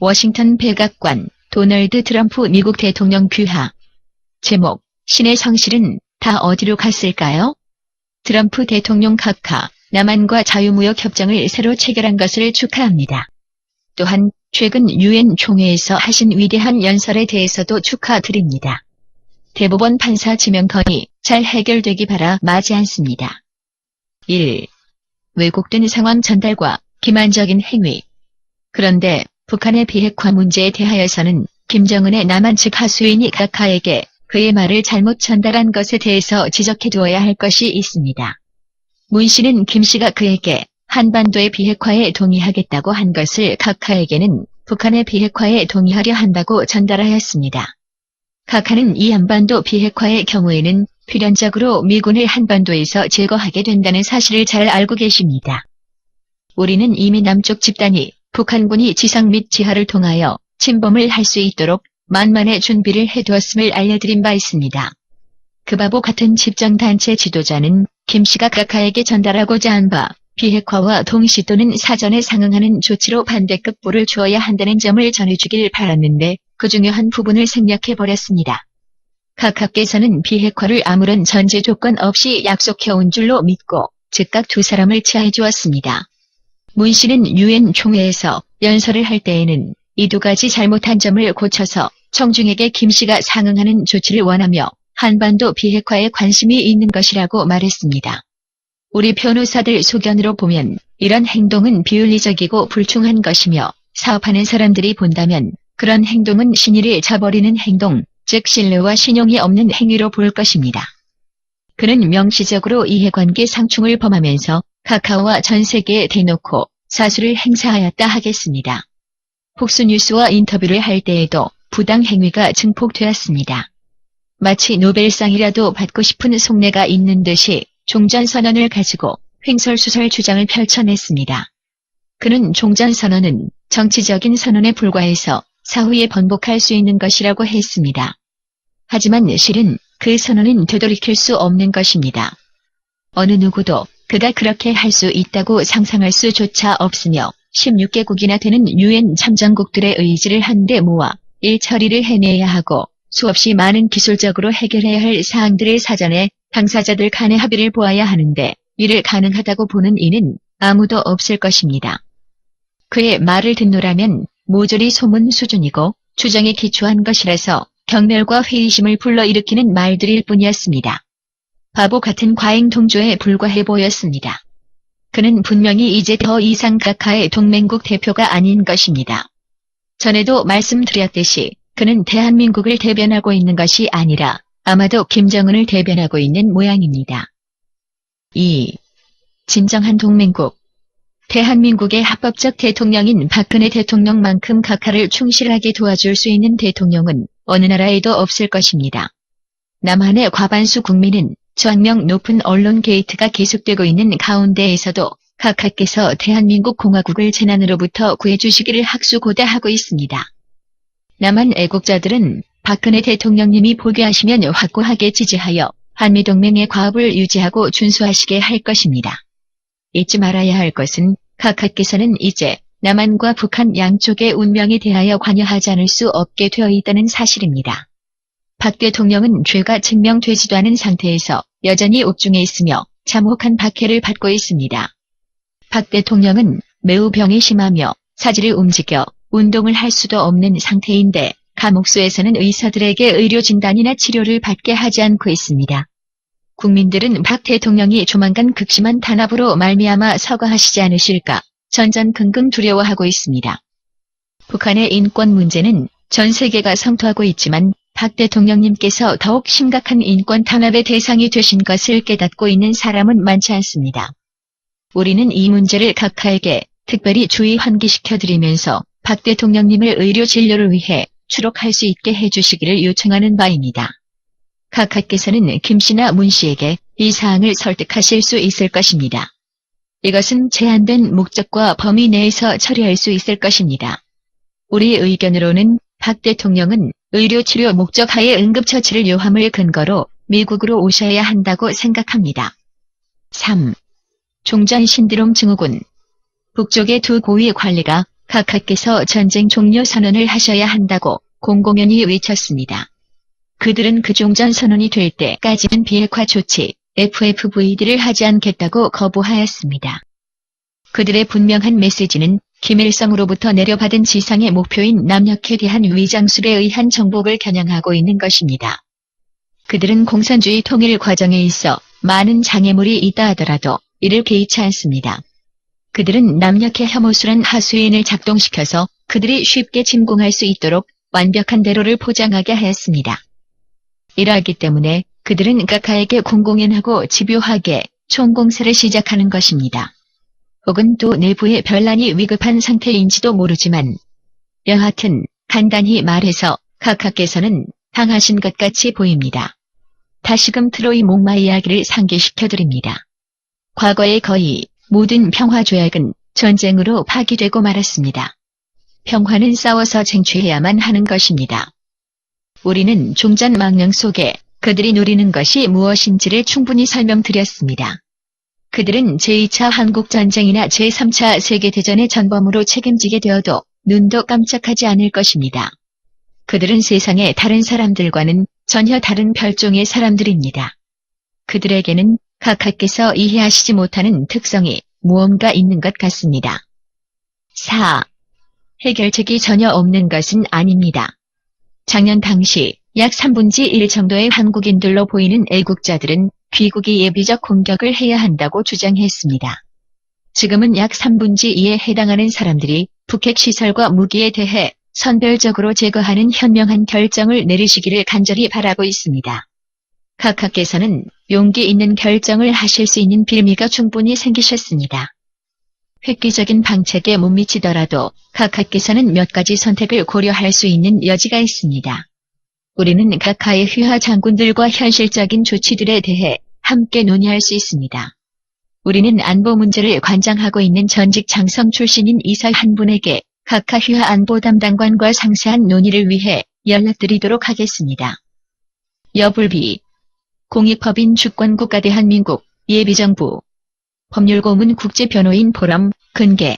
워싱턴 백악관, 도널드 트럼프 미국 대통령 귀화. 제목, 신의 성실은 다 어디로 갔을까요? 트럼프 대통령 각하, 남한과 자유무역 협정을 새로 체결한 것을 축하합니다. 또한 최근 유엔 총회에서 하신 위대한 연설에 대해서도 축하드립니다. 대법원 판사 지명 건의 잘 해결되기 바라 마지 않습니다. 1. 왜곡된 상황 전달과 기만적인 행위. 그런데 북한의 비핵화 문제에 대하여서는 김정은의 남한 측 하수인이 각하에게 그의 말을 잘못 전달한 것에 대해서 지적해두어야 할 것이 있습니다. 문 씨는 김 씨가 그에게 한반도의 비핵화에 동의하겠다고 한 것을 각하에게는 북한의 비핵화에 동의하려 한다고 전달하였습니다. 각하는 이 한반도 비핵화의 경우에는 필연적으로 미군을 한반도에서 제거하게 된다는 사실을 잘 알고 계십니다. 우리는 이미 남쪽 집단이 북한군이 지상 및 지하를 통하여 침범을 할 수 있도록 만만의 준비를 해두었음을 알려드린 바 있습니다. 그 바보 같은 집정단체 지도자는 김 씨가 각하에게 전달하고자 한 바 비핵화와 동시 또는 사전에 상응하는 조치로 반대급부를 주어야 한다는 점을 전해주길 바랐는데 그 중요한 부분을 생략해버렸습니다. 각하께서는 비핵화를 아무런 전제 조건 없이 약속해온 줄로 믿고 즉각 두 사람을 치하해 주었습니다. 문 씨는 유엔 총회에서 연설을 할 때에는 이 두 가지 잘못한 점을 고쳐서 청중에게 김 씨가 상응하는 조치를 원하며 한반도 비핵화에 관심이 있는 것이라고 말했습니다. 우리 변호사들 소견으로 보면 이런 행동은 비윤리적이고 불충한 것이며 사업하는 사람들이 본다면 그런 행동은 신의를 저버리는 행동, 즉 신뢰와 신용이 없는 행위로 볼 것입니다. 그는 명시적으로 이해관계 상충을 범하면서 각하와 전 세계에 대놓고 사수를 행사하였다 하겠습니다. 폭스뉴스와 인터뷰를 할 때에도 부당 행위가 증폭되었습니다. 마치 노벨상이라도 받고 싶은 속내가 있는 듯이 종전선언을 가지고 횡설수설 주장을 펼쳐냈습니다. 그는 종전선언은 정치적인 선언에 불과해서 사후에 번복할 수 있는 것이라고 했습니다. 하지만 실은 그 선언은 되돌이킬 수 없는 것입니다. 어느 누구도 그가 그렇게 할 수 있다고 상상할 수조차 없으며 16개국이나 되는 유엔 참전국들의 의지를 한데 모아 일처리를 해내야 하고 수없이 많은 기술적으로 해결해야 할 사항들을 사전에 당사자들 간의 합의를 보아야 하는데 이를 가능하다고 보는 이는 아무도 없을 것입니다. 그의 말을 듣노라면 모조리 소문 수준이고 추정에 기초한 것이라서 경멸과 회의심을 불러일으키는 말들일 뿐이었습니다. 바보 같은 과잉 동조에 불과해 보였습니다. 그는 분명히 이제 더 이상 각하의 동맹국 대표가 아닌 것입니다. 전에도 말씀드렸듯이 그는 대한민국을 대변하고 있는 것이 아니라 아마도 김정은을 대변하고 있는 모양입니다. 2. 진정한 동맹국. 대한민국의 합법적 대통령인 박근혜 대통령만큼 각하를 충실하게 도와줄 수 있는 대통령은 어느 나라에도 없을 것입니다. 남한의 과반수 국민은 저항력 높은 언론 게이트가 계속되고 있는 가운데에서도 각하께서 대한민국 공화국을 재난으로부터 구해주시기를 학수고대하고 있습니다. 남한 애국자들은 박근혜 대통령님이 포기하시면 확고하게 지지하여 한미동맹의 과업을 유지하고 준수하시게 할 것입니다. 잊지 말아야 할 것은 각하께서는 이제 남한과 북한 양쪽의 운명에 대하여 관여하지 않을 수 없게 되어 있다는 사실입니다. 박 대통령은 죄가 증명되지도 않은 상태에서 여전히 옥중에 있으며 참혹한 박해를 받고 있습니다. 박 대통령은 매우 병이 심하며 사지를 움직여 운동을 할 수도 없는 상태인데 감옥소에서는 의사들에게 의료 진단이나 치료를 받게 하지 않고 있습니다. 국민들은 박 대통령이 조만간 극심한 탄압으로 말미암아 사과하시지 않으실까 전전긍긍 두려워하고 있습니다. 북한의 인권 문제는 전 세계가 성토하고 있지만 박 대통령님께서 더욱 심각한 인권 탄압의 대상이 되신 것을 깨닫고 있는 사람은 많지 않습니다. 우리는 이 문제를 각하에게 특별히 주의 환기시켜드리면서 박 대통령님을 의료 진료를 위해 추록할 수 있게 해주시기를 요청하는 바입니다. 각하께서는 김 씨나 문 씨에게 이 사항을 설득하실 수 있을 것입니다. 이것은 제한된 목적과 범위 내에서 처리할 수 있을 것입니다. 우리 의견으로는 박 대통령은 의료치료 목적하에 응급처치를 요함을 근거로 미국으로 오셔야 한다고 생각합니다. 3. 종전 신드롬 증후군. 북쪽의 두 고위 관리가 각하께서 전쟁 종료 선언을 하셔야 한다고 공공연히 외쳤습니다. 그들은 그 종전 선언이 될 때까지는 비핵화 조치, FFVD를 하지 않겠다고 거부하였습니다. 그들의 분명한 메시지는 김일성으로부터 내려받은 지상의 목표인 남녘에 대한 위장술에 의한 정복을 겨냥하고 있는 것입니다. 그들은 공산주의 통일 과정에 있어 많은 장애물이 있다 하더라도 이를 개의치 않습니다. 그들은 남녘의 혐오스런 하수인을 작동시켜서 그들이 쉽게 침공할 수 있도록 완벽한 대로를 포장하게 하였습니다. 이러하기 때문에 그들은 각하에게 공공연하고 집요하게 총공세를 시작하는 것입니다. 혹은 또 내부의 변란이 위급한 상태인지도 모르지만 여하튼 간단히 말해서 각하께서는 당하신 것 같이 보입니다. 다시금 트로이 목마 이야기를 상기시켜드립니다. 과거의 거의 모든 평화조약은 전쟁으로 파기되고 말았습니다. 평화는 싸워서 쟁취해야만 하는 것입니다. 우리는 종전 망령 속에 그들이 노리는 것이 무엇인지를 충분히 설명드렸습니다. 그들은 제2차 한국전쟁이나 제3차 세계대전의 전범으로 책임지게 되어도 눈도 깜짝하지 않을 것입니다. 그들은 세상의 다른 사람들과는 전혀 다른 별종의 사람들입니다. 그들에게는 각하께서 이해하시지 못하는 특성이 무언가 있는 것 같습니다. 4. 해결책이 전혀 없는 것은 아닙니다. 작년 당시 약 3분의 1 정도의 한국인들로 보이는 애국자들은 귀국이 예비적 공격을 해야 한다고 주장했습니다. 지금은 약 3분의 2에 해당하는 사람들이 북핵 시설과 무기에 대해 선별적으로 제거하는 현명한 결정을 내리시기를 간절히 바라고 있습니다. 각하께서는 용기 있는 결정을 하실 수 있는 빌미가 충분히 생기셨습니다. 획기적인 방책에 못 미치더라도 각하께서는 몇 가지 선택을 고려할 수 있는 여지가 있습니다. 우리는 각하의 휘하 장군들과 현실적인 조치들에 대해 함께 논의할 수 있습니다. 우리는 안보 문제를 관장하고 있는 전직 장성 출신인 이사 한 분에게 각하 휘하 안보 담당관과 상세한 논의를 위해 연락드리도록 하겠습니다. 여불비 공익법인 주권국가 대한민국 예비정부 법률고문 국제변호인 포럼 근계